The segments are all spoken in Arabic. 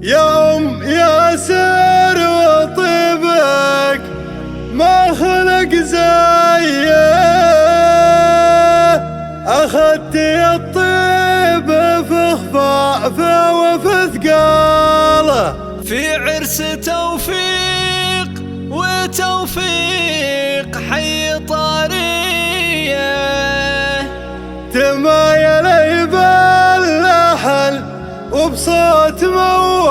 يا أم ياسر وطيبك ما خلق زيه، أخذتي الطيب في خفافه وفي ثقاله، في عرس توفيق وتوفيق حي طاريه، تمايل يبلحن وبصوت مواله.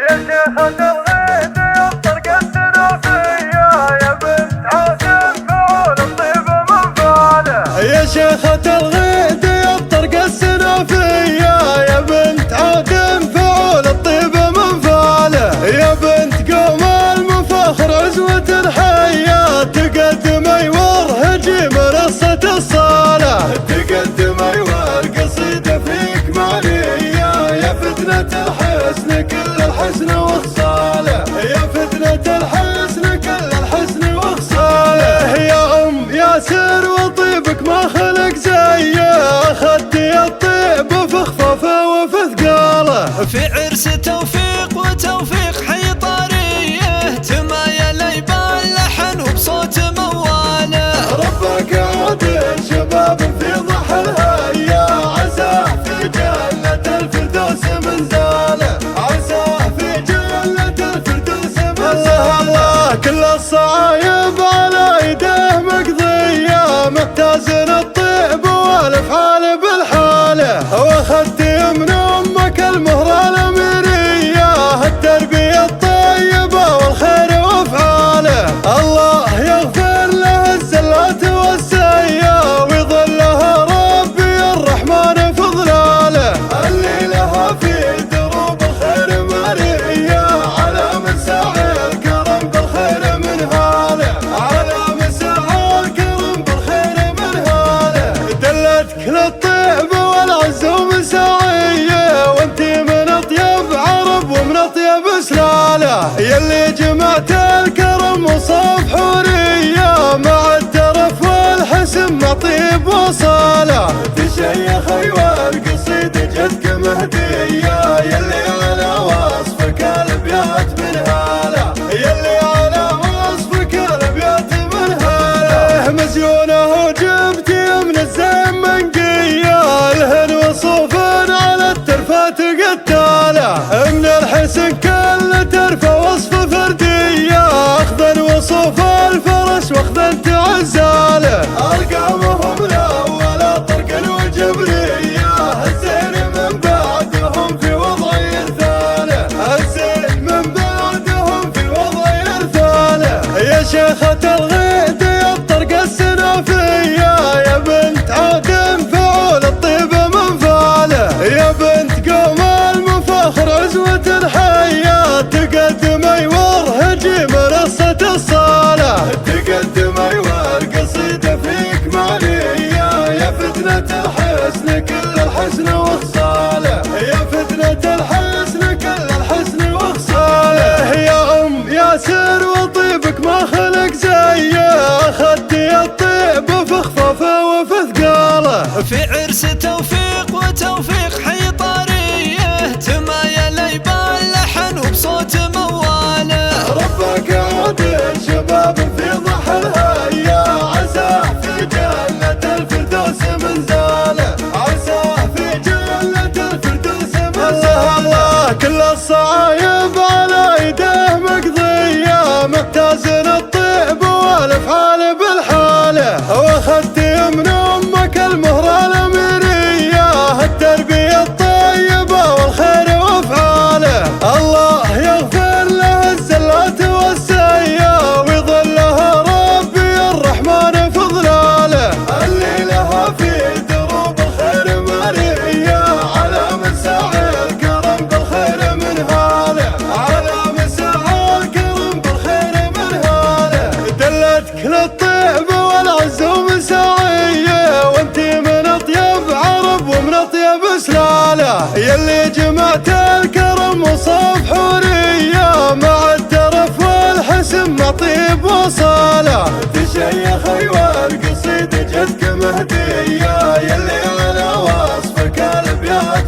يا شيخة الغيث يفطر قدنا فيا، يا بنت حاتم فعول الطيب من فعله. يا شيخة الغيث يفطر قدنا فيا، يا بنت حاتم فعول الطيب من فعله. يا بنت قوم المفاخر عزوة الحياة، تقدمي ورهجي منصة الصالة، تقدمي والقصيدة فيك معنية، يا فتنة الحسن كل الحسن وخصاله، يا فتنة الحسن كل الحسن وخصاله. يا أم ياسر وطيبك ما خلق زيه، أخذتي الطيب في خفافه وفي ثقاله، في عرس توفيق وتوفيق حي طاريه، تمايل يبلحن وبصوت مواله. ربك عادل شباب في ضحى الهيا، عساه في جنة الفردوس منزاله، عساه في جنة الفردوس منزاله. الله كل الصعايب على يده مقضية، محتازن الطيب والافعال بالحالة، واخذتي من امك المهرة الاميرية، التربية الطيبة والخير وافعاله. الله يغفر له الزلات والسيا، ويظلها ربي الرحمن في ظلاله، اللي لها في دروب الخير مارية، على مساعي الكرم بالخير من هاله، على مساعي الكرم بالخير من هاله. دلتك للطيب والعز ومساعيه، وانتي من اطيب عرب ومن اطيب سلاله، يلي جمعت الكرم وصف حوريه، مع الترف والحسن مع طيب وصاله، تشيخي والقصيدة جدك مهديه، يلي على وصفك الابيات من هاله، يلي على وصفك الابيات من هاله. مزيونه وجبتي من الزين منقيه، الهن وصوف على الترفات قتاله، من الحسن كل ترفه وصف فرديه، اخذا وصوف الفرس واخذا تعزاله، ارقامهم الاولى طرقا وجبريه، الزين من بعدهم في وضعي الثاني، الزين من بعدهم في وضعي الثاني. يا شيخة الغيث يفطر قسنا فيا، يا بنت عادم فعول الطيب من فعله، يا بنت قوم المفاخر عزوة الحياة، تقدمي ورهجي منصة الصالة، تقدمي والقصيدة فيك معنية، يا فتنة الحسن كل الحسن وخصاله، يا فتنة الحسن كل الحسن وخصاله. يا أم ياسر وطيبك ما خلق زيه، أخذتي الطيب في خفافه وفي ثقاله، في عرس توفيق وتوفيق حي طاريه، تمايل يبلحن وبصوت مواله. ربك عادل شباب في ضحى الهيا، عساه في جنة الفردوس منزاله، عساه في جنة الفردوس منزاله. الله كل الصعايب على يده مقضية، محتازن الطيب والافعال بالحالة، واخذتي من امك المهرة الاميرية، التربية الطيبة والخير وافعاله. الله يغفر له الزلات والسيا، ويظلها ربي الرحمن في ظلاله، اللي لها في دروب الخير مارية، على مساعي الكرم بالخير من هاله، على مساعي الكرم بالخير من هاله. دلتك للطيب والعز ومساعيه، وانتي من اطيب عرب ومن اطيب سلاله، يلي جمعت الكرم وصف حوريه، مع الترف والحسن مع طيب وصاله، تشيخي والقصيدة جدك مهديه، يلي على وصفك الابيات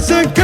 عرس